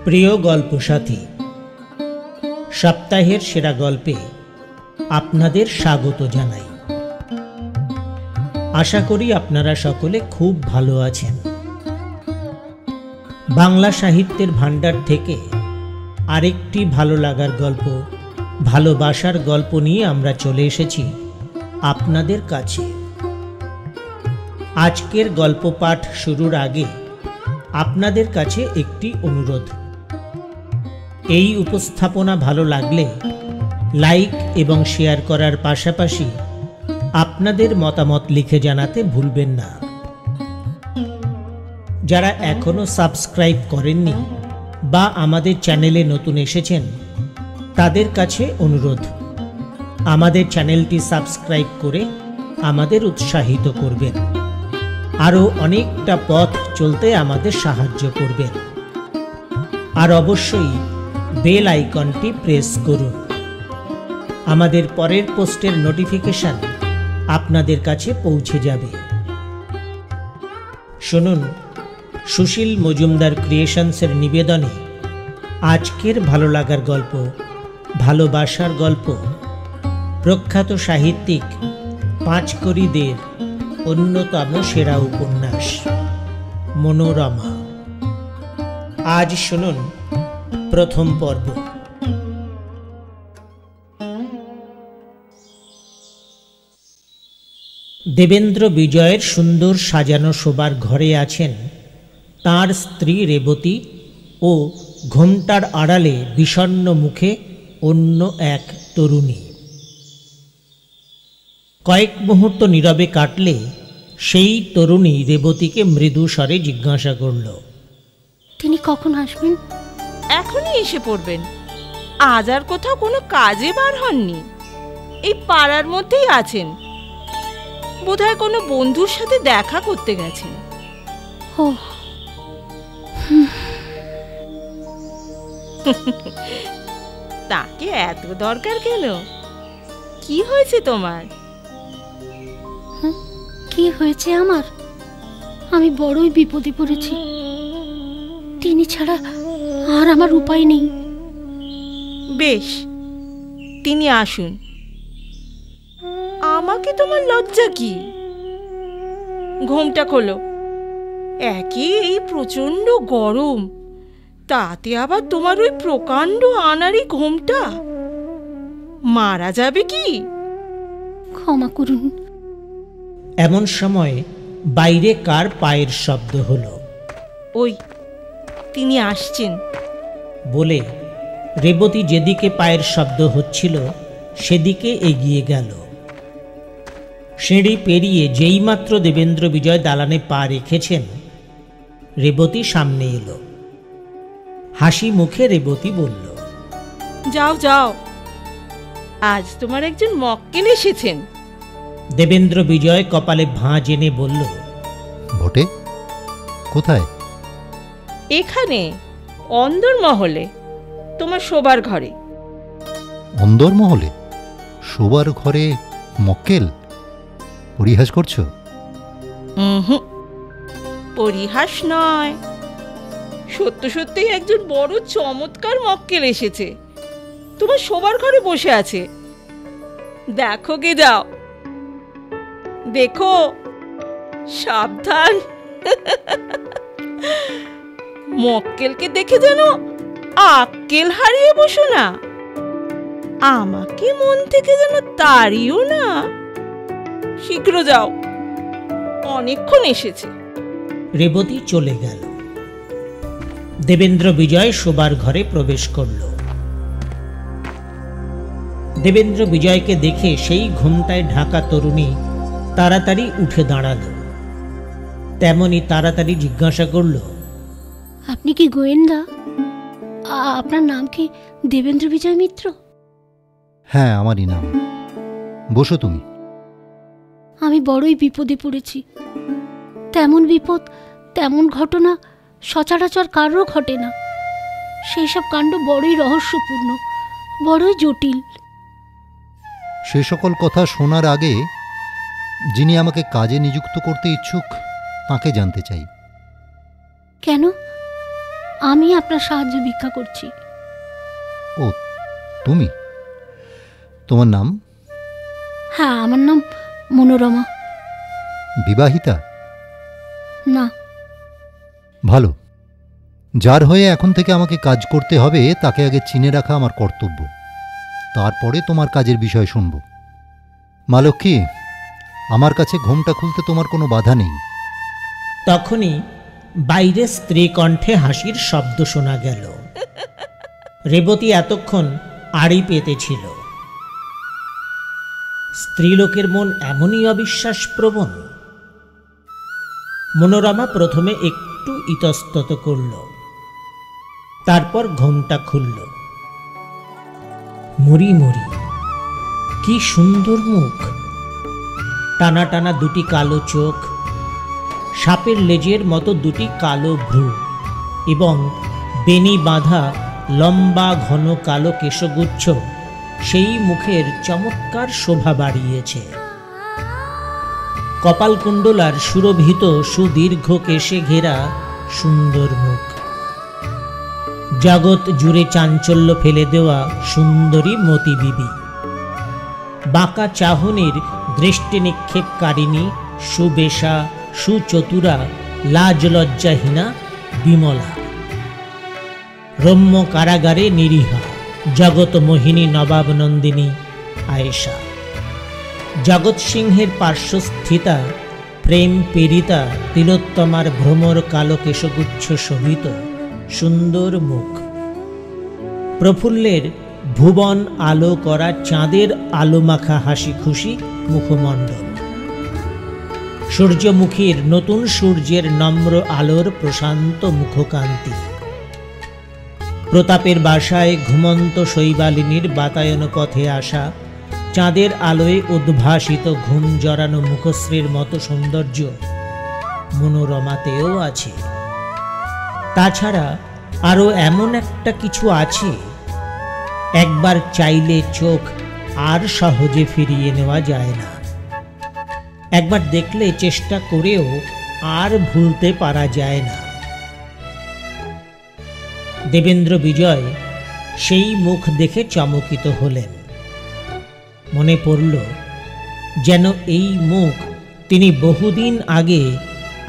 প্রিয় গল্প সাথী, সপ্তাহের সেরা গল্পে আপনাদের স্বাগত জানাই। আশা করি আপনারা সকলে খুব ভালো আছেন। বাংলা সাহিত্যের ভাণ্ডার থেকে আরেকটি ভালো লাগার গল্প, ভালোবাসার গল্প নিয়ে আমরা চলে এসেছি আপনাদের কাছে। আজকের গল্প পাঠ শুরুর আগে আপনাদের কাছে একটি অনুরোধ। এই উপস্থাপনা ভালো লাগলে লাইক এবং শেয়ার করার পাশাপাশি আপনাদের মতামত লিখে জানাতে ভুলবেন না। যারা এখনো সাবস্ক্রাইব করেননি বা আমাদের চ্যানেলে নতুন এসেছেন, তাদের কাছে অনুরোধ, আমাদের চ্যানেলটি সাবস্ক্রাইব করে আমাদের উৎসাহিত করবেন, আরও অনেকটা পথ চলতে আমাদের সাহায্য করবেন। আর অবশ্যই বেল আইকনটি প্রেস করুন। আমাদের পরের পোস্টের নোটিফিকেশন আপনাদের কাছে পৌঁছে যাবে। শুনুন সুশীল মজুমদার ক্রিয়েশনসের নিবেদনে আজকের ভালো লাগার গল্প, ভালোবাসার গল্প, প্রখ্যাত সাহিত্যিক পাঁচকড়ি দের অন্যতম সেরা উপন্যাস মনোরমা। আজ শুনুন প্রথম পর্ব। দেবেন্দ্র বিজয়ের সুন্দর সাজানো শোবার ঘরে আছেন তাঁর স্ত্রী রেবতী ও ঘোমটার আড়ালে বিষণ্ণ মুখে অন্য এক তরুণী। কয়েক মুহূর্ত নীরবে কাটলে সেই তরুণী রেবতীকে মৃদু স্বরে জিজ্ঞাসা করল, তিনি কখন আসবেন? এখনই এসে পড়বেন। আজ আর কোথাও কোনো কাজে বার হননি, এই পাড়ার মধ্যেই আছেন। বোধহয় কোনো বন্ধুর সাথে দেখা করতে গেছেন। ও তাকে এত দরকার কেন? কি হয়েছে তোমার? কি হয়েছে আমার? আমি বড়ই বিপদে পড়েছি। তিনি ছাড়া আর আমার উপায় নেই। বেশ, তিনি আসুন। আমাকে তোমার লজ্জা কি? ঘোমটা খোলো। একে এই প্রচন্ড গরম, তাতে আবার তোমার ওই প্রকাণ্ড আনাড়ি ঘোমটা। মারা যাবে কি? ক্ষমা করুন। এমন সময় বাইরে কার পায়ের শব্দ হলো। ওই তিনি আসছেন বলে রেবতী যেদিকে পায়ের শব্দ হচ্ছিল সেদিকে এগিয়ে গেল। সিঁড়ি পেরিয়ে যেইমাত্র দেবেন্দ্র বিজয় দালানে পা রেখেছেন, রেবতী সামনে এলো। হাসি মুখে রেবতী বলল, যাও যাও, আজ তোমার একজন মক্কেল এসেছেন। দেবেন্দ্র বিজয় কপালে ভাঁজ এনে বলল, বটে? কোথায়? এখানে অন্দরমহলে, তোমার শোবার ঘরে। অন্দরমহলে? শোবার ঘরে মক্কেল? পরিহাস করছো? পরিহাস নয়, সত্য সত্যিই একজন বড় চমৎকার মক্কেল এসেছে। তোমার শোবার ঘরে বসে আছে। দেখো গে, যাও দেখো, সাবধান। মক্কেলকে দেখে যেন আক্কেল হারিয়ে বসো না। আমাকে মন থেকে যেন তাড়িও না। শীঘ্র যাও, অনেকক্ষণ এসেছে। রেবতী চলে গেল। দেবেন্দ্র বিজয় শোবার ঘরে প্রবেশ করল। দেবেন্দ্র বিজয়কে দেখে সেই ঘোমটায় ঢাকা তরুণী তাড়াতাড়ি উঠে দাঁড়াল। তেমনি তাড়াতাড়ি জিজ্ঞাসা করল, আপনি কি গোয়েন্দা? আপনার নাম কি দেবেন্দ্র বিজয় মিত্র? হ্যাঁ, আমারই নাম। বসো তুমি। আমি বড়ই বিপদে পড়েছি। তেমন বিপদ, তেমন ঘটনা সচরাচর কারও ঘটে না। সেই সব কাণ্ড বড়ই রহস্যপূর্ণ, বড়ই জটিল। সে সকল কথা শোনার আগে যিনি আমাকে কাজে নিযুক্ত করতে ইচ্ছুক তাকে জানতে চাই। কেন? আমি আপনার সাহায্য ভিক্ষা করছি। ও, তুমি? তোমার নাম? হ্যাঁ, আমার নাম মনোরমা। বিবাহিতা? না। ভালো। যার হয়ে এখন থেকে আমাকে কাজ করতে হবে তাকে আগে চিনে রাখা আমার কর্তব্য, তারপরে তোমার কাজের বিষয় শুনব। মা লক্ষ্মী, আমার কাছে ঘোমটা খুলতে তোমার কোনো বাধা নেই। তখনই বাইরে স্ত্রী কণ্ঠে হাসির শব্দ শোনা গেল। রেবতী এতক্ষণ আড়ি পেতেছিল। স্ত্রীলোকের মন এমনই অবিশ্বাসপ্রবণ। মনোরমা প্রথমে একটু ইতস্তত করল, তারপর ঘোমটা খুলল। মরি মরি, কি সুন্দর মুখ! টানা টানা দুটি কালো চোখ, সাপের লেজের মতো দুটি কালো ভ্রু এবং বেনি বাঁধা লম্বা ঘন কালো কেশগুচ্ছ সেই মুখের চমৎকার শোভা বাড়িয়েছে। কপালকুণ্ডলার সুরভিত সুদীর্ঘ কেশে ঘেরা সুন্দর মুখ, জগৎ জুড়ে চাঞ্চল্য ফেলে দেওয়া সুন্দরী মতি বিবি, বাঁকা চাহনির দৃষ্টি নিক্ষেপকারিণী, সুবেশা, সুচতুরা, লাজ লজ্জাহীনা বিমলা, রম্য কারাগারে নিরীহা, জগৎ মোহিনী নবাব নন্দিনী আয়েশা, জগৎ সিংহের পার্শ্বস্থিতা, প্রেম পীড়িতা তিলোত্তমার ভ্রমর কালো কেশগুচ্ছ শোভিত সুন্দর মুখ, প্রফুল্লের ভুবন আলো করা চাঁদের আলোমাখা হাসি খুশি মুখমণ্ডল, সূর্যমুখীর নতুন সূর্যের নম্র আলোর প্রশান্ত মুখকান্তি, প্রতাপের বাসায় ঘুমন্ত শৈবালিনীর বাতায়ন পথে আসা চাঁদের আলোয় উদ্ভাসিত ঘুম জড়ানো মুখশ্রীর মতো সৌন্দর্য মনোরমাতেও আছে। তাছাড়া আরও এমন একটা কিছু আছে, একবার চাইলে চোখ আর সহজে ফিরিয়ে নেওয়া যায় না, একবার দেখলে চেষ্টা করেও আর ভুলতে পারা যায় না। দেবেন্দ্র বিজয় সেই মুখ দেখে চমকিত হলেন। মনে পড়ল যেন এই মুখ তিনি বহুদিন আগে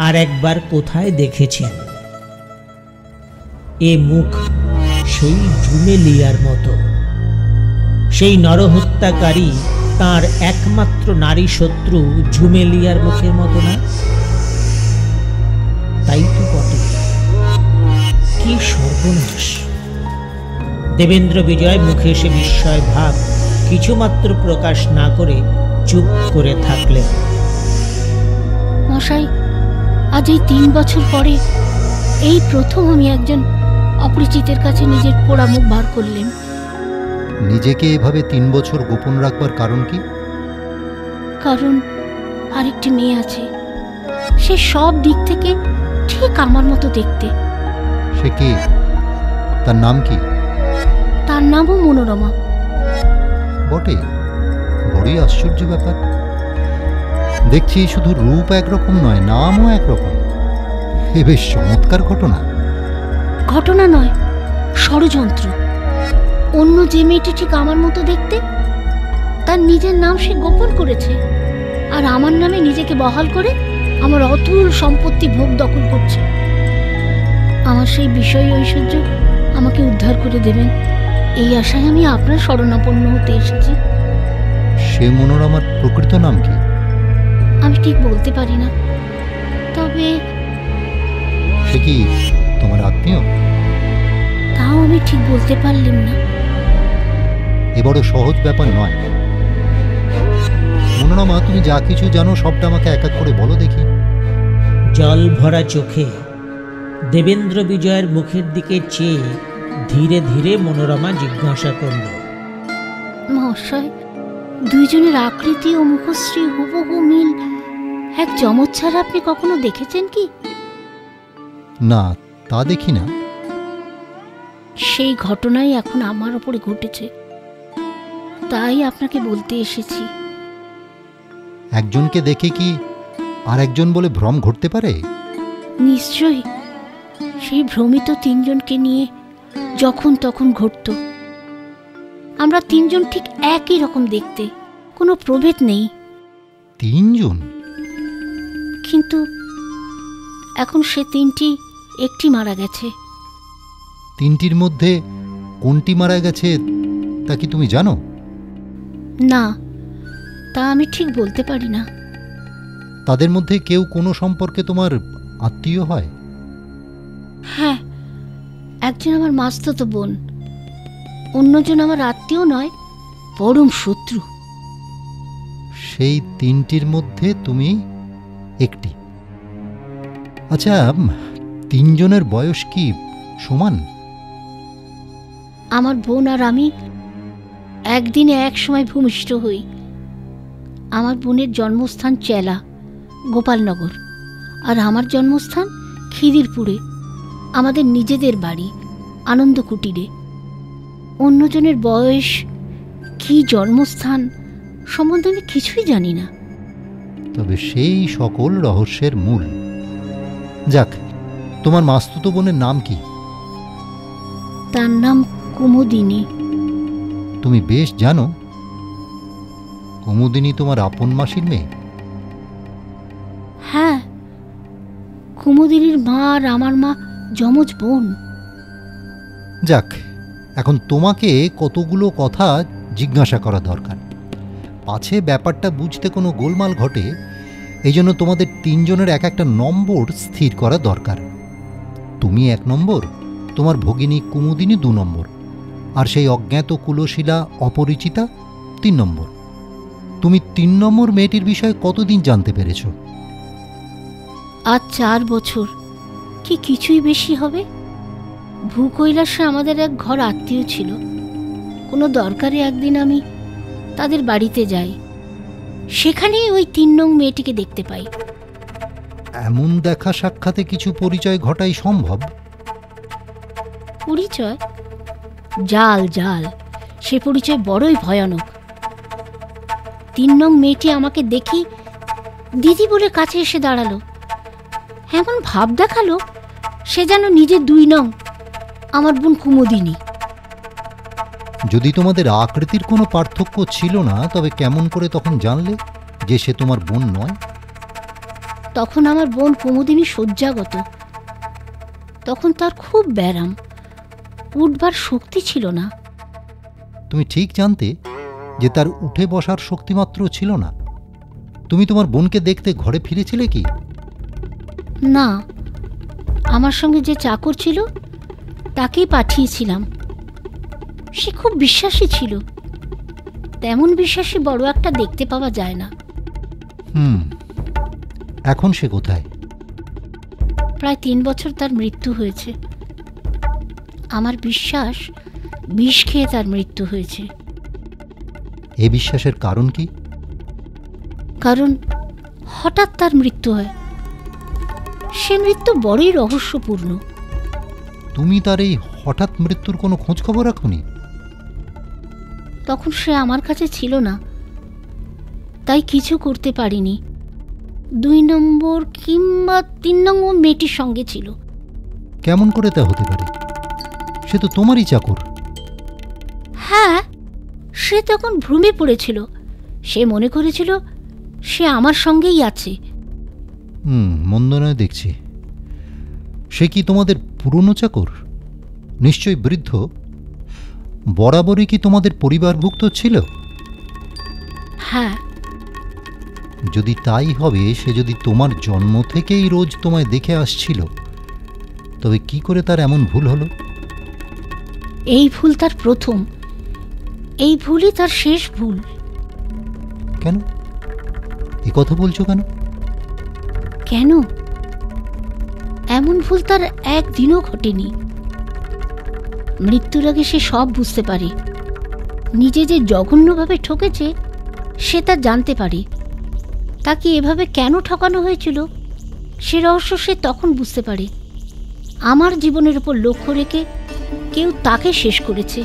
আর একবার কোথায় দেখেছেন। এ মুখ সেই ঝুমেলিয়ার মতো, সেই নরহত্যাকারী তার একমাত্র নারী শত্রু ঝুমেলিয়ার মুখের মতো না? তাই তো বটে। কি সর্বনাশ! দেবেন্দ্র বিজয় মুখে সে বিস্ময় ভাব কিছুমাত্র প্রকাশ না করে চুপ করে থাকলেন। মশাই, আজ এই 3 বছর পরে এই প্রথম আমি একজন অপরিচিতের কাছে নিজের পোড়া মুখ বার করলেন। নিজেকে এভাবে 3 বছর গোপন রাখবার কারণ কি? কারণ আরেকটি মেয়ে আছে, সে সব দিক থেকে ঠিক আমার মতো দেখতে। সে কে? তার নাম কি? তার নামও মনোরমা। বটে, বড়ই আশ্চর্য ব্যাপার। দেখছি শুধু রূপ একরকম নয়, নামও একরকম। এ বেশ চমৎকার ঘটনা। ঘটনা নয়, ষড়যন্ত্র। অন্য যে মেয়েটি ঠিক আমার মতো দেখতে, তার নিজের নাম সে গোপন করেছে, আর আমার নামে নিজেকে বহাল করে আমার অতুল সম্পত্তি ভোগ দখল করছে। আমার সেই বিষয় ঐশ্বর্য আমাকে উদ্ধার করে দেবেন, এই আশায় আমি আপনার শরণাপন্ন হতে এসেছি। সে মনোরমার প্রকৃত নাম কি? আমি ঠিক বলতে পারি না, তবে সে কি তোমার আত্মীয়? তাও আমি ঠিক বলতে পারলাম না। এ বড় সহজ ব্যাপার নয়। মনোরমা, তুমি যা কিছু জানো সবটা আমাকে এক এক করে বলো দেখি। জল ভরা চোখে দেবেন্দ্র বিজয়ের মুখের দিকে চেয়ে ধীরে ধীরে মনোরমা জিজ্ঞাসা করল, মহাশয়, দুইজনের আকৃতি ও মুখশ্রী হুবহু মিল এক চমৎকার আপনি কখনো দেখেছেন কি? না, তা দেখি না। সেই ঘটনাই এখন আমার ওপরে ঘটেছে, তাই আপনাকে বলতে এসেছি। একজনকে দেখে কি আর একজন বলে ভ্রম ঘটতে পারে? নিশ্চয়ই, সেই ভ্রমিত তিনজনকে নিয়ে যখন তখন ঘটত। আমরা তিনজন ঠিক একই রকম দেখতে, কোনো প্রভেদ নেই। তিনজন? কিন্তু এখন সে তিনটি একটি মারা গেছে। তিনটির মধ্যে কোনটি মারা গেছে তা কি তুমি জানো? না, তা আমি ঠিক বলতে পারি না। তাদের মধ্যে কেউ কোনো সম্পর্কে তোমার আত্মীয় হয়? হ্যাঁ, একজন আমার মাস্তুতো বোন, অন্যজন আমার আত্মীয় নয়, পরম শত্রু। সেই তিনটির মধ্যে তুমি একটি। আচ্ছা, তিনজনের বয়স কি সমান? আমার বোন আর আমি একদিনে এক সময় ভূমিষ্ঠ হই। আমার বোনের জন্মস্থান চেলা, গোপালনগর, আর আমার জন্মস্থান খিদিরপুরে, আমাদের নিজেদের বাড়ি আনন্দ কুটিরে। অন্যজনের বয়স কি, জন্মস্থান সম্বন্ধে আমি কিছুই জানি না। তবে সেই সকল রহস্যের মূল। যাক, তোমার মাস্তুতো বোনের নাম কি? তার নাম কুমুদিনী। তুমি বেশ জানো কুমুদিনী তোমার আপন মাসির মেয়ে? হ্যাঁ, কুমুদিনীর মা আর আমার মা যমজ বোন। যাক, এখন তোমাকে কতগুলো কথা জিজ্ঞাসা করা দরকার। পাছে ব্যাপারটা বুঝতে কোনো গোলমাল ঘটে, এই জন্য তোমাদের তিনজনের এক একটা নম্বর স্থির করা দরকার। তুমি 1 নম্বর, তোমার ভগিনী কুমুদিনী 2 নম্বর, আর সেই অজ্ঞাত কুলশীলা অপরিচিতা 3 নম্বর। তুমি 3 নম্বর মেয়েটির বিষয়ে কতদিন জানতে পেরেছ? আজ 4 বছর, কি কিছুই বেশি হবে। ভূকৈলাসে আমাদের এক ঘর আত্মীয় ছিল। কোনো দরকারে একদিন আমি তাদের বাড়িতে যাই, সেখানেই ওই 3 নং মেয়েটিকে দেখতে পাই। এমন দেখা সাক্ষাতে কিছু পরিচয় ঘটাই সম্ভব? পরিচয়? জাল জাল, সে পরিচয় বড়ই ভয়ানক। 3 নং মেয়েটি আমাকে দেখি দিদি বলে কাছে এসে দাঁড়ালো। এমন ভাব দেখালো সে যেন নিজের 2 নং, আমার বোন কুমুদিনী। যদি তোমাদের আকৃতির কোনো পার্থক্য ছিল না, তবে কেমন করে তখন জানলে যে সে তোমার বোন নয়? তখন আমার বোন কুমুদিনী শয্যাগত। তখন তার খুব ব্যারাম, উঠবার শক্তি ছিল না। তুমি ঠিক জানতে যে তার উঠে বসার শক্তিমাত্র ছিল না? তুমি তোমার বোনকে দেখতে ঘরে ফিরেছিলে কি? না, আমার সঙ্গে যে চাকর ছিল তাকেই পাঠিয়েছিলাম। সে খুব বিশ্বাসী ছিল। তেমন বিশ্বাসী বড় একটা দেখতে পাওয়া যায় না। এখন সে কোথায়? প্রায় 3 বছর তার মৃত্যু হয়েছে। আমার বিশ্বাস বিষ খেয়ে তার মৃত্যু হয়েছে। এ বিশ্বাসের কারণ কি? কারণ হঠাৎ তার মৃত্যু হয়। সে মৃত্যু বড়ই রহস্যপূর্ণ। তুমি তার এই হঠাৎ মৃত্যুর কোনো খোঁজ খবর রাখোনি? তখন সে আমার কাছে ছিল না, তাই কিছু করতে পারিনি। 2 নম্বর কিংবা 3 নম্বর মেয়েটির সঙ্গে ছিল। কেমন করে তা হতে পারে? সে তো তোমারই চাকর। হ্যাঁ, সে তখন ভ্রমে পড়েছিল। সে মনে করেছিল সে আমার সঙ্গেই আছে। মন্দ নয় দেখছি। সে কি তোমাদের পুরনো চাকর? নিশ্চয়ই বৃদ্ধ। বরাবরই কি তোমাদের পরিবারভুক্ত ছিল? হ্যাঁ। যদি তাই হবে, সে যদি তোমার জন্ম থেকেই রোজ তোমায় দেখে আসছিল, তবে কি করে তার এমন ভুল হলো? এই ভুল তার প্রথম, এই ভুলই তার শেষ ভুল। কেন এ কথা বলছো কেন? কেন? এমন ভুল তার একদিনও ঘটেনি। মৃত্যুর আগে সে সব বুঝতে পারে। নিজে যে জঘন্যভাবে ঠকেছে সে তা জানতে পারে। তাকে এভাবে কেন ঠকানো হয়েছিল সে রহস্য সে তখন বুঝতে পারে। আমার জীবনের উপর লক্ষ্য রেখে কেউ তাকে শেষ করেছে।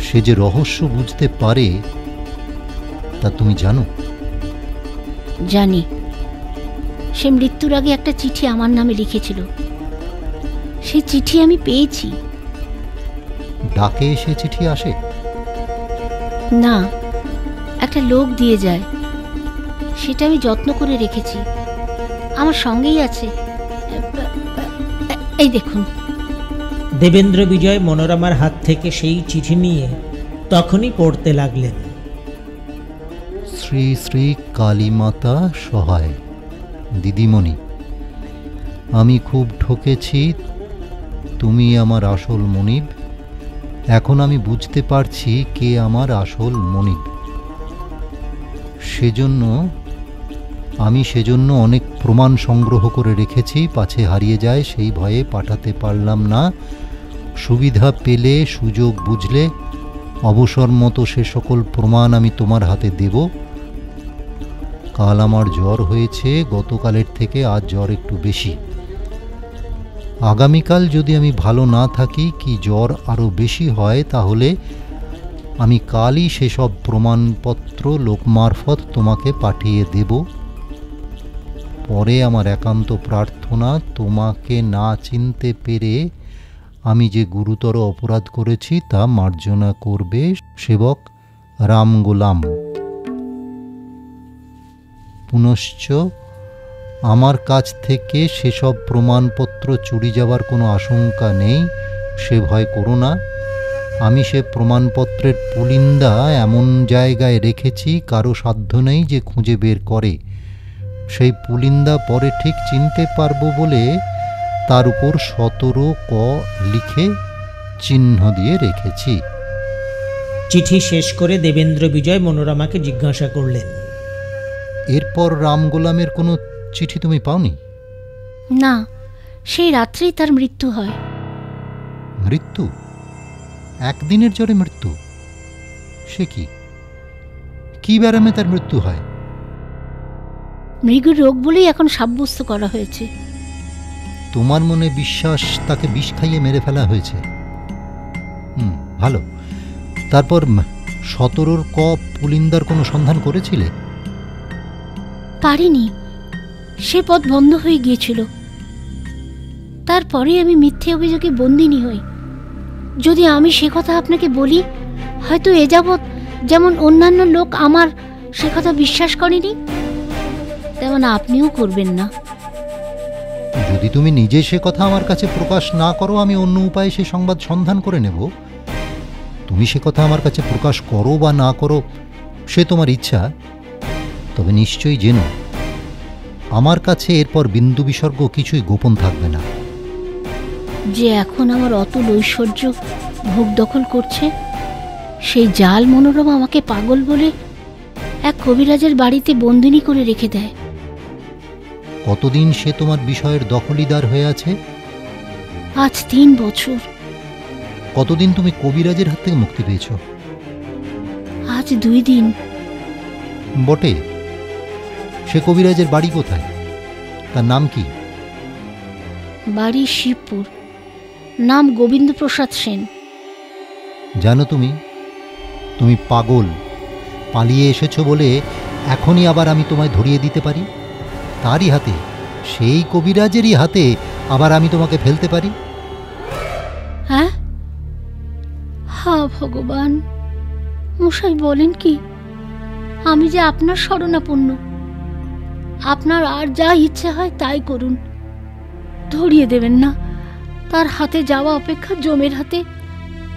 সে যে রহস্য বুঝতে পারে তা তুমি জানো? জানি। সে মৃত্যুর আগে একটা চিঠি আমার নামে লিখেছিল। সে চিঠি আমি পেয়েছি। ডাকে এসে চিঠি আসে? না, একটা লোক দিয়ে যায়, সেটা আমি যত্ন করে রেখেছি, আমার সঙ্গেই আছে। এই দেখুন। দেবেন্দ্র বিজয় মনোরমার হাত থেকে সেই চিঠি নিয়ে তখনই পড়তে লাগলেন। শ্রী শ্রী কালীমাতা সহায়। দিদিমণি, আমি খুব ঠকেছি, তুমি আমার আসল মনিব। এখন আমি বুঝতে পারছি কে আমার আসল মনিব। সেজন্য অনেক প্রমাণ সংগ্রহ করে রেখেছি, পাছে হারিয়ে যায় সেই ভয়ে পাঠাতে পারলাম না। সুবিধা পেলে, সুযোগ বুঝলে অবসর মতো সে সকল প্রমাণ আমি তোমার হাতে দেব। কাল আমার জ্বর হয়েছে, গতকালের থেকে আজ জ্বর একটু বেশি। আগামীকাল যদি আমি ভালো না থাকি, কি জ্বর আরও বেশি হয়, তাহলে আমি কালই সেসব প্রমাণপত্র লোক মারফত তোমাকে পাঠিয়ে দেব। পরে আমার একান্ত প্রার্থনা, তোমাকে না চিনতে পেরে আমি যে গুরুতর অপরাধ করেছি তা মার্জনা করবে। সেবক রাম গোলাম। পুনশ্চ আমার কাছ থেকে সেসব প্রমাণপত্র চুরি যাবার কোনো আশঙ্কা নেই, সে ভয় করো না। আমি সে প্রমাণপত্রের পুলিন্দা এমন জায়গায় রেখেছি কারো সাধ্য নেই যে খুঁজে বের করে। সেই পুলিন্দা পরে ঠিক চিনতে পারবো বলে তার উপর 17 ক লিখে চিহ্ন দিয়ে রেখেছি। চিঠি শেষ করে দেবেন্দ্র বিজয় মনোরমাকে জিজ্ঞাসা করলেন, এরপর রাম গোলামের কোনো চিঠি তুমি পাওনি? না, সেই রাত্রেই তার মৃত্যু হয়। মৃত্যু? একদিনের জ্বরে মৃত্যু? সে কি ব্যারামে তার মৃত্যু হয়? মৃগু রোগ বলেই এখন সাব্যস্ত করা হয়েছে। তোমার মনে বিশ্বাস তাকে বিষ খাইয়ে মেরে ফেলা হয়েছে? ভালো। তারপর 17 ক পুলিন্দার কোনো সন্ধান করেছিলে? পারিনি, সে পথ বন্ধ হয়ে গিয়েছিল। তারপরে আমি মিথ্যে অভিযোগে বন্দিনী হই। যদি আমি সে কথা আপনাকে বলি, হয়তো এ যাবৎ যেমন অন্যান্য লোক আমার সে কথা বিশ্বাস করেনি, তেমন আপনিও করবেন না। যদি তুমি নিজে সে কথা আমার কাছে প্রকাশ না করো, আমি অন্য উপায়ে সে সংবাদ সন্ধান করে নেব। তুমি সে কথা আমার কাছে প্রকাশ করো বা না করো, সে তোমার ইচ্ছা। তবে নিশ্চয়ই জেনো, আমার কাছে এরপর বিন্দু বিসর্গ কিছুই গোপন থাকবে না। যে এখন আমার অতুল ঐশ্বর্য ভোগ দখল করছে, সেই জাল মনোরমা আমাকে পাগল বলে এক কবিরাজের বাড়িতে বন্দিনী করে রেখে দেয়। কতদিন সে তোমার বিষয়ের দখলিদার হয়ে আছে? আজ 3 বছর। কতদিন তুমি কবিরাজের হাত থেকে মুক্তি পেয়েছ? আজ 2 দিন। বটে। সে কবিরাজের বাড়ি কোথায়? তার নাম কি? বাড়ি শিবপুর, নাম গোবিন্দপ্রসাদ সেন। জানো তুমি পাগল। পালিয়ে এসেছো বলে এখনই আবার আমি তোমায় ধরিয়ে দিতে পারি। তারই হাতে, সেই কবিরাজেরই হাতে আবার আমি তোমাকে ফেলতে পারি। হ্যাঁ? হা ভগবান, মশাই বলেন কি? আমি যে আপনার শরণাপন্ন। আপনার আর যা ইচ্ছে হয় তাই করুন, ধরিয়ে দেবেন না। তার হাতে যাওয়া অপেক্ষা জমের হাতে।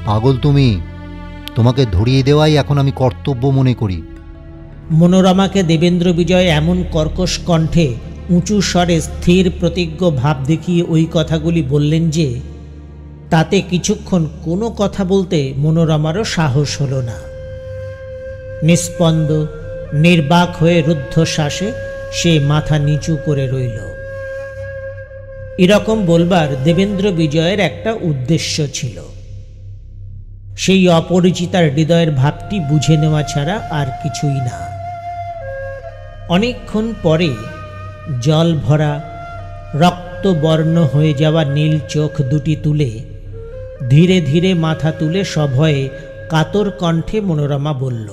পাগল তুমি, তোমাকে ধরিয়ে দেওয়াই এখন আমি কর্তব্য মনে করি। মনোরমাকে দেবেন্দ্র বিজয় এমন কর্কশ কণ্ঠে উঁচু স্বরে স্থির প্রতিজ্ঞ ভাব দেখিয়ে ওই কথাগুলি বললেন যে তাতে কিছুক্ষণ কোনো কথা বলতে মনোরমারও সাহস হল না। নিস্পন্দ নির্বাক হয়ে রুদ্ধশ্বাসে সে মাথা নিচু করে রইল। এরকম বলবার দেবেন্দ্র বিজয়ের একটা উদ্দেশ্য ছিল, সেই অপরিচিতার হৃদয়ের ভাবটি বুঝে নেওয়া ছাড়া আর কিছুই না। অনেকক্ষণ পরে জল ভরা রক্তবর্ণ হয়ে যাওয়া নীল চোখ দুটি তুলে ধীরে ধীরে মাথা তুলে সভয়ে কাতর কণ্ঠে মনোরমা বলল,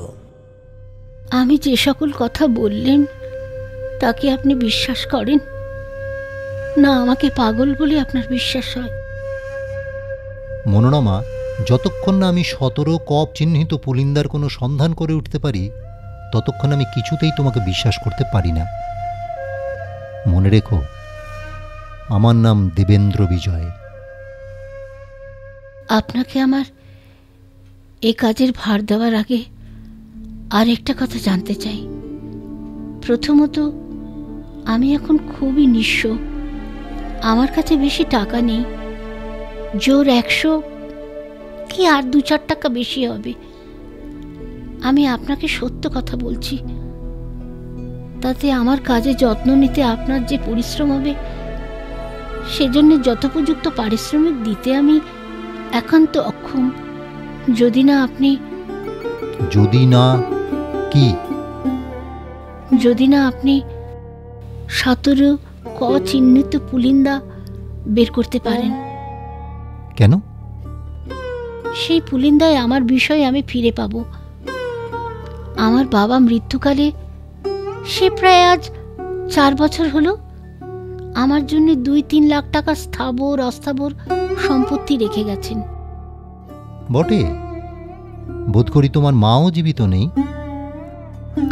আমি যে সকল কথা বললেন তাকে আপনি বিশ্বাস করেন না? আমাকে পাগল বলে আপনার বিশ্বাস হয়? মনোরমা, যতক্ষণ না আমি 17 কপ চিহ্নিত পুলিন্দার কোনো সন্ধান করে উঠতে পারি ততক্ষণ আমি কিছুতেই তোমাকে বিশ্বাস করতে পারি না। মনে রেখো, আমার নাম দেবেন্দ্র বিজয়। আপনাকে আমার এই কাজের ভার দেওয়ার আগে আর একটা কথা জানতে চাই। প্রথমত, আমি এখন খুবই নিঃস্ব। আমার কাছে বেশি টাকা নেই, জোর 100 কি আর 2-4 টাকা বেশি হবে। আমি আপনাকে সত্য কথা বলছি, তাতে আমার কাজে যত্ন নিতে আপনার যে পরিশ্রম হবে সেজন্য যথোপযুক্ত পারিশ্রমিক দিতে আমি একান্ত অক্ষম। যদি না আপনি কি? যদি না আপনি 17 ক চিহ্নিত পুলিন্দা বের করতে পারেন। কেন? সেই পুলিন্দায় আমার বিষয় আমি ফিরে পাব। আমার বাবা মৃত্যুকালে, সে প্রায় আজ 4 বছর হলো, আমার জন্য 2-3 লাখ টাকা স্থাবর অস্থাবর সম্পত্তি রেখে গেছেন। বটে, বোধ করি তোমার মাও জীবিত নেই।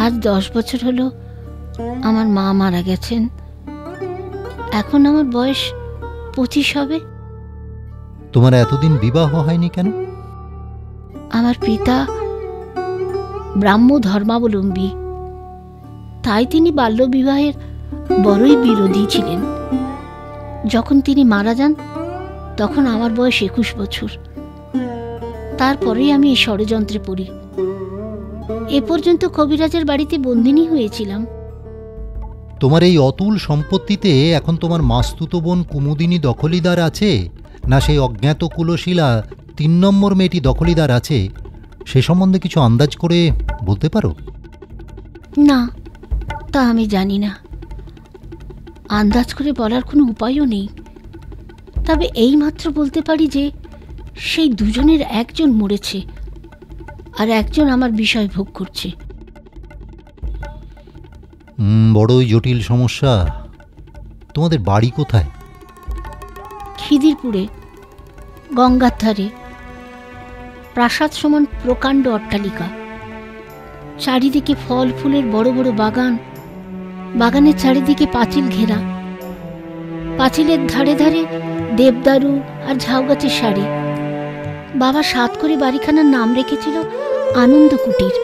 আজ 10 বছর হলো আমার মা মারা গেছেন। এখন আমার বয়স 25 হবে। তোমার এতদিন বিবাহ হয়নি কেন? আমার পিতা ব্রাহ্ম ধর্মাবলম্বী, তাই তিনি বাল্যবিবাহের বড়ই বিরোধী ছিলেন। যখন তিনি মারা যান তখন আমার বয়স 21 বছর। তারপরেই আমি এই ষড়যন্ত্রে পড়ি। এ পর্যন্ত কবিরাজের বাড়িতে বন্দিনী হয়েছিলাম। তোমার এই অতুল সম্পত্তিতে এখন তোমার মাস্তুতো বোন কুমুদিনী দখলিদার আছে, না সেই অজ্ঞাত কুলশীলা 3 নম্বর মেয়েটি দখলিদার আছে, সে সম্বন্ধে কিছু আন্দাজ করে বলতে পারো? না, তা আমি জানি না। আন্দাজ করে বলার কোনো উপায়ও নেই। তবে এইমাত্র বলতে পারি যে সেই দুজনের একজন মরেছে আর একজন আমার বিষয় ভোগ করছে। বড়ই জটিল সমস্যা। তোমাদের বাড়ি কোথায়? খিদিরপুরে, গঙ্গার ধারে, প্রাসাদ সমান প্রকাণ্ড অট্টালিকা, চারিদিকে ফল ফুলের বড় বড় বাগান, বাগানের চারিদিকে পাঁচিল ঘেরা, পাঁচিলের ধারে ধারে দেবদারু আর ঝাউগাছের সারি। বাবা 7 করে বাড়িখানার নাম রেখেছিল আনন্দ কুটির।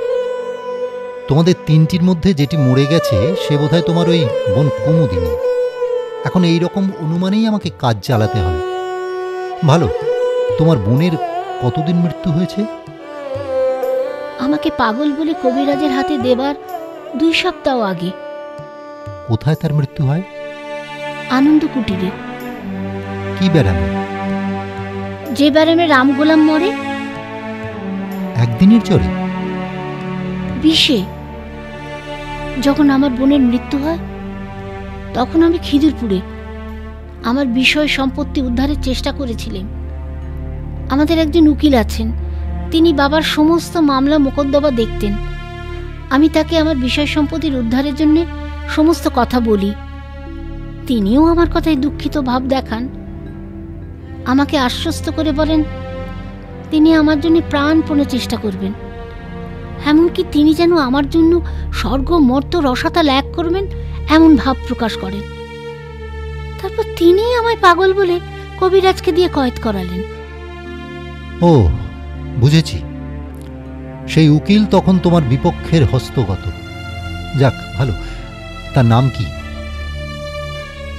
তোমাদের 3টির মধ্যে যেটি মরে গেছে সে বোধহয় তোমার ওই বোন কুমুদিনী। এখন এই রকম অনুমানেই আমাকে কাজ চালাতে হবে। ভালো, তোমার বোনের কতদিন মৃত্যু হয়েছে? আমাকে পাগল বলে কবিরাজের হাতে দেবার 2 সপ্তাহ আগে। কোথায় তার মৃত্যু হয়? আনন্দ কুটিরে। কি ব্যারামে? যে ব্যারামে রাম গোলাম মরে। একদিনের জ্বরে? বিষে। যখন আমার বোনের মৃত্যু হয় তখন আমি খিদিরপুরে আমার বিষয় সম্পত্তি উদ্ধারের চেষ্টা করেছিলেন। আমাদের একজন উকিল আছেন, তিনি বাবার সমস্ত মামলা মোকদ্দমা দেখতেন। আমি তাকে আমার বিষয় সম্পত্তির উদ্ধারের জন্য সমস্ত কথা বলি। তিনিও আমার কথায় দুঃখিত ভাব দেখান, আমাকে আশ্বস্ত করে বলেন তিনি আমার জন্য প্রাণপণে চেষ্টা করবেন। এমনকি তিনি যেন আমার জন্য স্বর্গ মর্ত রসাতল এক করবেন এমন ভাব প্রকাশ করেন। তারপর তিনি আমায় পাগল বলে কবিরাজকে দিয়ে কয়েদ করালেন। ও, বুঝেছি। সেই উকিল তখন তোমার বিপক্ষের হস্তগত। যাক, ভালো। তার নাম কি?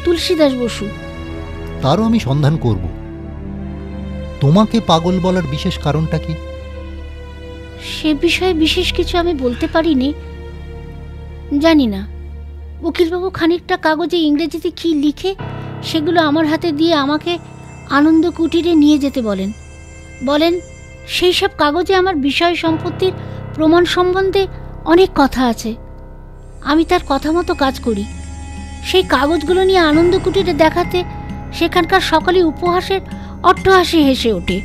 তুলসীদাস বসু। তারও আমি সন্ধান করব। তোমাকে পাগল বলার বিশেষ কারণটা কি? সে বিষয়ে বিশেষ কিছু আমি বলতে পারিনি, জানি না। উকিলবাবু খানিকটা কাগজে ইংরেজিতে কি লিখে সেগুলো আমার হাতে দিয়ে আমাকে আনন্দ কুটিরে নিয়ে যেতে বলেন। বলেন সেই সব কাগজে আমার বিষয় সম্পত্তির প্রমাণ সম্বন্ধে অনেক কথা আছে। আমি তার কথা মতো কাজ করি। সেই কাগজগুলো নিয়ে আনন্দ কুটিরে দেখাতে সেখানকার সকলে উপহাসের অট্টহাসি হেসে ওঠে।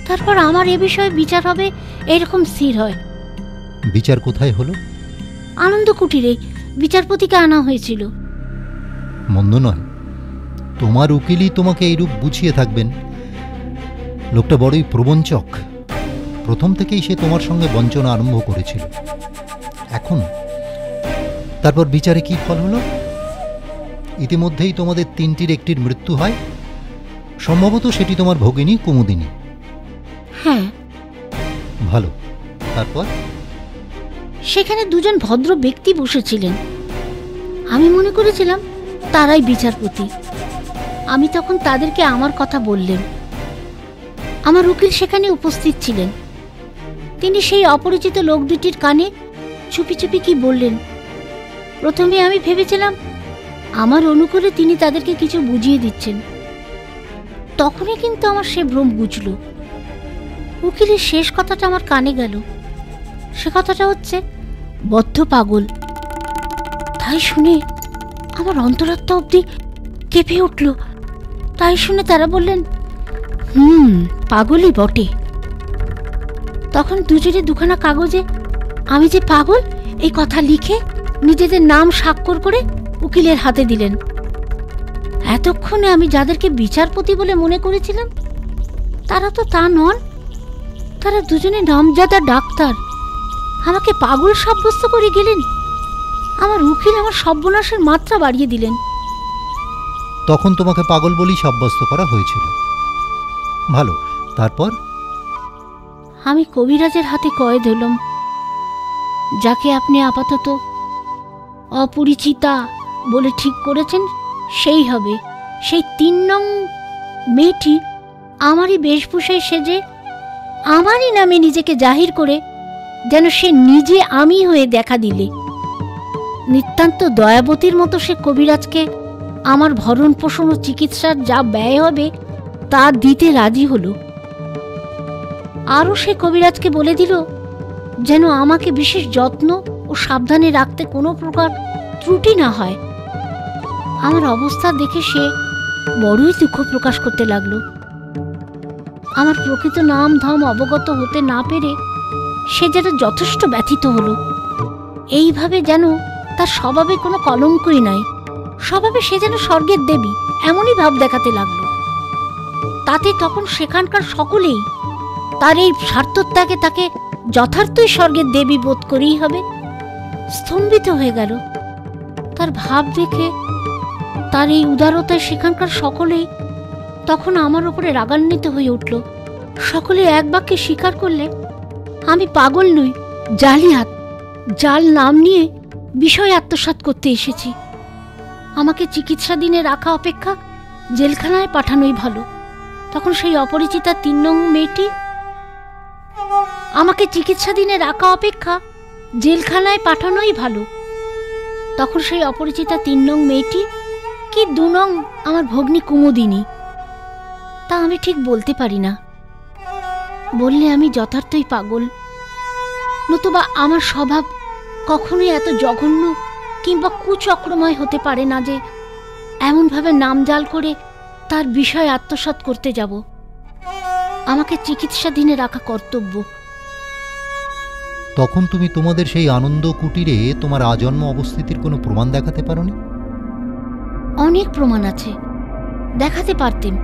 তারপর আমার এ বিষয়ে বিচার হবে এরকম স্থির হয়। বিচার কোথায় হলো? আনন্দ কুটিরে বিচারপতিকে আনা হয়েছিল। মন্দ নয়। তোমার উকিলই তোমাকে এইরূপ বুঝিয়ে থাকবেন। লোকটা বড়ই প্রবঞ্চক। প্রথম থেকেই সে তোমার সঙ্গে বঞ্চনা আরম্ভ করেছিল। এখন তারপর বিচারে কি ফল হলো? ইতিমধ্যেই তোমাদের তিনটির একটির মৃত্যু হয়। সম্ভবত সেটি তোমার ভগিনী কুমুদিনী। হ্যাঁ। ভালো। তারপর? সেখানে দুজন ভদ্র ব্যক্তি বসেছিলেন। আমি মনে করেছিলাম তারাই বিচারপতি। আমি তখন তাদেরকে আমার কথা বললেন। আমার উকিল সেখানে উপস্থিত ছিলেন। তিনি সেই অপরিচিত লোক দুটির কানে চুপি চুপি কি বললেন। প্রথমে আমি ভেবেছিলাম আমার অনুকূলে তিনি তাদেরকে কিছু বুঝিয়ে দিচ্ছেন। তখনই কিন্তু আমার সে ভ্রম বুঝল। উকিলের শেষ কথাটা আমার কানে গেল। সে কথাটা হচ্ছে বদ্ধ পাগল। তাই শুনে আমার অন্তরাত্মা অবধি কেঁপে উঠল। তাই শুনে তারা বললেন, পাগলই বটে। তখন দুজনে দুখানা কাগজে আমি যে পাগল এই কথা লিখে নিজেদের নাম স্বাক্ষর করে উকিলের হাতে দিলেন। এতক্ষণে আমি যাদেরকে বিচারপতি বলে মনে করেছিলাম তারা তো তা নন। তারা দুজনে নামজাদা ডাক্তার। আমাকে পাগল সাব্যস্ত করে গেলেন। আমার উকিল আমার সর্বনাশের মাত্রা বাড়িয়ে দিলেন। তখন তোমাকে পাগল বলেই সাব্যস্ত করা হয়েছিল। ভালো। তারপর? আমি কবিরাজের হাতে কয়েদ হলাম। যাকে আপনি আপাতত অপরিচিতা বলে ঠিক করেছেন সেই হবে। সেই ৩ নং মেয়েটি আমারই বেশভূষায় সেজে আমারই নামে নিজেকে জাহির করে যেন সে নিজে আমি হয়ে দেখা দিলে। নিতান্ত দয়াবতীর মতো সে কবিরাজকে আমার ভরণ পোষণ ও চিকিৎসার যা ব্যয় হবে তা দিতে রাজি হলো। আরও সে কবিরাজকে বলে দিল যেন আমাকে বিশেষ যত্ন ও সাবধানে রাখতে কোনো প্রকার ত্রুটি না হয়। আমার অবস্থা দেখে সে বড়ই দুঃখ প্রকাশ করতে লাগলো। আমার প্রকৃত নাম ধাম অবগত হতে না পেরে সে যেন যথেষ্ট ব্যথিত হলো। এইভাবে যেন তার স্বভাবে কোনো কলঙ্কই নাই। স্বভাবে সে যেন স্বর্গের দেবী এমনই ভাব দেখাতে লাগলো। তাতে তখন সেখানকার সকলেই তার এই স্বার্থত্যাগে তাকে যথার্থই স্বর্গের দেবী বোধ করেই হবে। স্তম্ভিত হয়ে গেল তার ভাব দেখে। তার এই উদারতায় সেখানকার সকলেই তখন আমার উপরে রাগান্বিত হয়ে উঠল। সকলে এক বাক্যে স্বীকার করলে আমি পাগল নই, জালিয়াত। জাল নাম নিয়ে বিষয় আত্মসাৎ করতে এসেছি। আমাকে চিকিৎসাধীনে রাখা অপেক্ষা জেলখানায় পাঠানোই ভালো। তখন সেই অপরিচিতা ৩ নং মেয়েটি আমাকে চিকিৎসাধীনে রাখা অপেক্ষা জেলখানায় পাঠানোই ভালো। তখন সেই অপরিচিতা ৩ নং মেয়েটি কি ২ নং আমার ভগ্নী কুমুদিনী তা আমি ঠিক বলতে পারি না। বললে আমি যথার্থই পাগল, নতুবা আমার স্বভাব কখনোই এত জঘন্য কিংবা কুচক্রময় হতে পারে না যে এমনভাবে নামজাল করে তার বিষয় আত্মসাৎ করতে যাব। আমাকে চিকিৎসাধীনে রাখা কর্তব্য। তখন তুমি তোমাদের সেই আনন্দ কুটিরে তোমার আজন্ম অবস্থিতির কোনো প্রমাণ দেখাতে পারোনি? অনেক প্রমাণ আছে, দেখাতে পারতেন।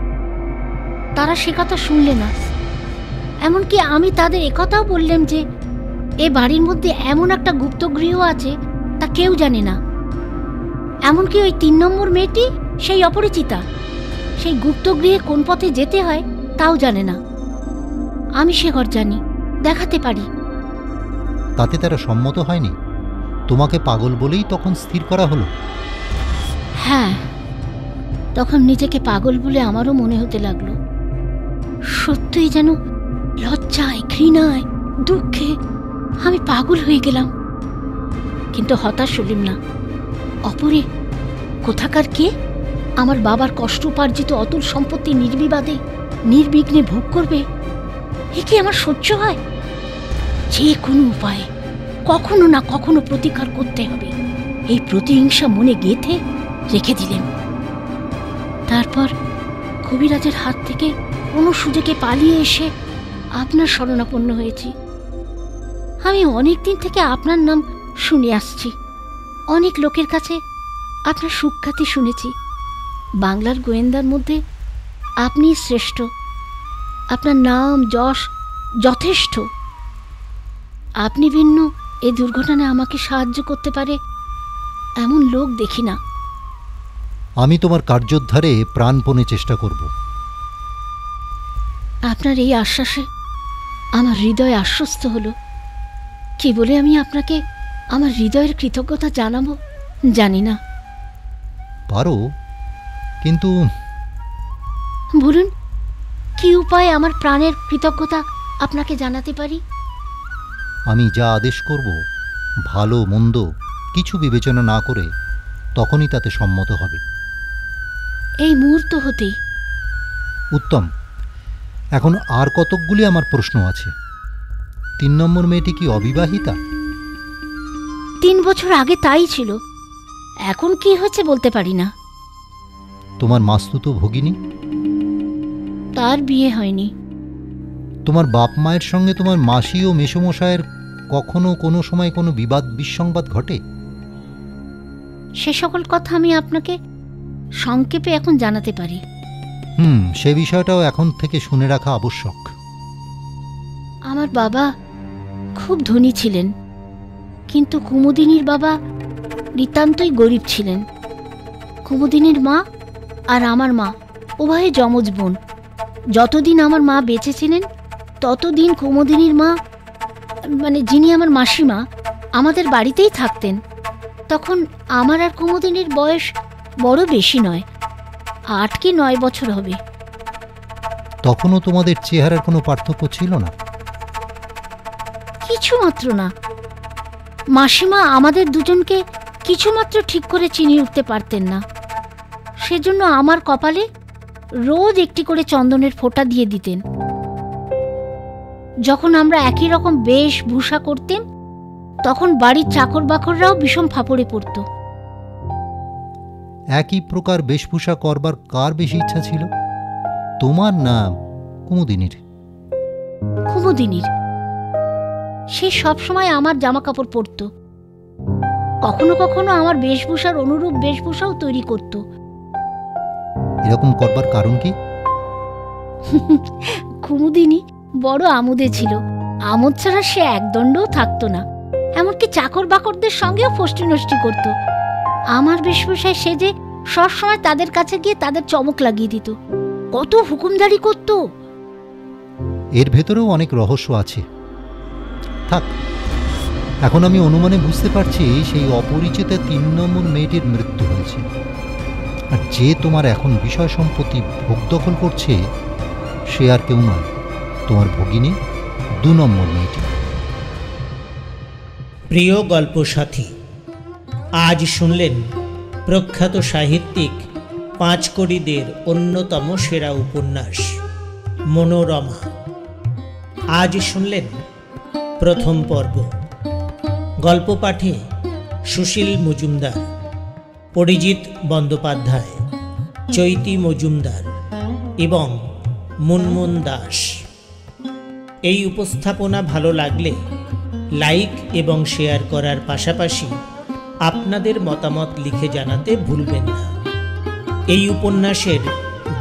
তারা সে কথা শুনলে না। এমনকি আমি তাদের একথাও বললাম যে এ বাড়ির মধ্যে এমন একটা গুপ্তগৃহ আছে তা কেউ জানে না। এমনকি ওই ৩ নম্বর মেয়েটি সেই অপরিচিতা সেই গুপ্তগৃহে কোন পথে যেতে হয় তাও জানে না। আমি সে ঘর জানি, দেখাতে পারি। তাতে তারা সম্মত হয়নি? তোমাকে পাগল বলেই তখন স্থির করা হলো? হ্যাঁ, তখন নিজেকে পাগল বলে আমারও মনে হতে লাগলো। সত্যিই যেন লজ্জায়, ঘৃণায়, দুঃখে আমি পাগল হয়ে গেলাম। কিন্তু হতাশ হলাম না। অপরে কোথাকার কে আমার বাবার কষ্ট উপার্জিত অতুল সম্পত্তি নির্বিবাদে নির্বিঘ্নে ভোগ করবে, এ কি আমার সহ্য হয়? যে কোনো উপায়ে কখনো না কখনো প্রতিকার করতে হবে, এই প্রতিহিংসা মনে গেঁথে রেখে দিলেন। তারপর কবিরাজের হাত থেকে কোনো সুযোগে পালিয়ে এসে আপনার শরণাপন্ন হয়েছি। আমি অনেক দিন থেকে আপনার নাম শুনে আসছি, অনেক লোকের কাছে আপনার সুখ্যাতি শুনেছি। বাংলার গোয়েন্দার মধ্যে আপনি শ্রেষ্ঠ। আপনার নাম যশ যথেষ্ট। আপনি ভিন্ন এই দুর্ঘটনায় আমাকে সাহায্য করতে পারে এমন লোক দেখি না। আমি তোমার কার্যোদ্ধারে প্রাণপণে চেষ্টা করব। আপনার এই আশ্বাসে আমার হৃদয় আশ্বস্ত হলো। কি বলে আমি আপনাকে আমার হৃদয়ের কৃতজ্ঞতা জানাবো জানি না। পারো, কিন্তু বলুন, কি উপায়ে আমার প্রাণের কৃতজ্ঞতা আপনাকে জানাতে পারি? আমি যা আদেশ করব ভালো মন্দ কিছু বিবেচনা না করে তখনই তাতে সম্মত হবে। এই মুহূর্ত হতেই। উত্তম। এখন আর কতকগুলি আমার প্রশ্ন আছে। 3 নম্বর মেয়েটি কি অবিবাহিতা? 3 বছর আগে তাই ছিল, এখন কি হয়েছে বলতে পারি না। তোমার মাস্তুতো ভগিনী? তার বিয়ে হয়নি। তোমার বাপ মায়ের সঙ্গে তোমার মাসি ও মেসোমশায়ের কখনো কোনো সময় কোনো বিবাদ বিসংবাদ ঘটে? সে সকল কথা আমি আপনাকে সংক্ষেপে এখন জানাতে পারি। সে বিষয়টাও এখন থেকে শুনে রাখা আবশ্যক। আমার বাবা খুব ধনী ছিলেন, কিন্তু কুমুদিনীর বাবা নিতান্তই গরিব ছিলেন। কুমুদিনীর মা আর আমার মা উভয়ে যমজ বোন। যতদিন আমার মা বেঁচে ছিলেন ততদিন কুমুদিনীর মা, মানে যিনি আমার মাসিমা, আমাদের বাড়িতেই থাকতেন। তখন আমার আর কুমুদিনীর বয়স বড় বেশি নয়, 8 কি 9 বছর হবে। তখনও তোমাদের চেহারার কোনো পার্থক্য ছিল না? কিছুমাত্র না। মাসিমা আমাদের দুজনকে কিছুমাত্র ঠিক করে চিনিয়ে উঠতে পারতেন না। সেজন্য আমার কপালে রোজ একটি করে চন্দনের ফোঁটা দিয়ে দিতেন। যখন আমরা একই রকম বেশভূষা করতেন তখন বাড়ির চাকর বাকররাও বিষম ফাপড়ে পড়ত। একই প্রকার বেশভূষা করবার কার বেশি ইচ্ছা ছিল, তোমার না কুমুদিনীর? কুমুদিনীর। সে সবসময় আমার জামা কাপড় পরত, কখনো কখনো আমার বেশভূষার অনুরূপ বেশভূষাও তৈরি করত। এরকম করবার কারণ কি? কুমুদিনী বড় আমোদে ছিল। আমোদ ছাড়া সে একদণ্ডও থাকতো না। এমনকি চাকর বাকরদের সঙ্গেও ফষ্টি নষ্টি করত। আমার বেশভূষায় সেজে সবসময় তাদের কাছে গিয়ে তাদের চমক লাগিয়ে দিত। কত হুকুমদারি করত। এর ভেতরেও অনেক রহস্য আছে। থাক, এখন আমি অনুমানে বুঝতে পারছি সেই অপরিচিতা 3 নম্বর মেয়েটির মৃত্যু হয়েছে। আর যে তোমার এখন বিষয় সম্পত্তি ভোগ দখল করছে সে আর কেউ নয়, তোমার ভগিনী 2 নম্বর মেয়েটি। প্রিয় গল্প সাথী, আজ শুনলেন প্রখ্যাত সাহিত্যিক পাঁচকড়িদের অন্যতম সেরা উপন্যাস মনোরমা। আজ শুনলেন প্রথম পর্ব। গল্প পাঠে সুশীল মজুমদার, পরিজিৎ বন্দ্যোপাধ্যায়, চৈতি মজুমদার এবং মুনমুন দাস। এই উপস্থাপনা ভালো লাগলে লাইক এবং শেয়ার করার পাশাপাশি আপনাদের মতামত লিখে জানাতে ভুলবেন না। এই উপন্যাসের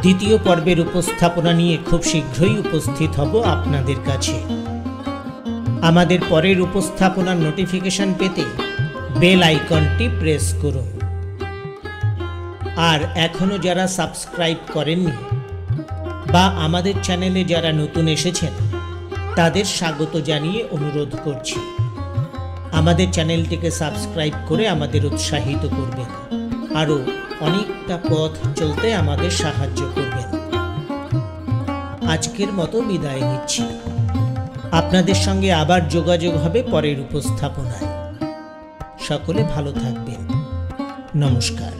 2য় পর্বের উপস্থাপনা নিয়ে খুব শীঘ্রই উপস্থিত হব আপনাদের কাছে। আমাদের পরের উপস্থাপনার নোটিফিকেশন পেতে বেল আইকনটি প্রেস করুন। আর এখনও যারা সাবস্ক্রাইব করেননি বা আমাদের চ্যানেলে যারা নতুন এসেছেন তাদের স্বাগত জানিয়ে অনুরোধ করছি, আমাদের চ্যানেলটিকে সাবস্ক্রাইব করে আমাদের উৎসাহিত করবেন, আরও অনেকটা পথ চলতে আমাদের সাহায্য করবেন। আজকের মতো বিদায় নিচ্ছি। আপনাদের সঙ্গে আবার যোগাযোগ হবে পরের উপস্থাপনায়। সকলে ভালো থাকবেন। নমস্কার।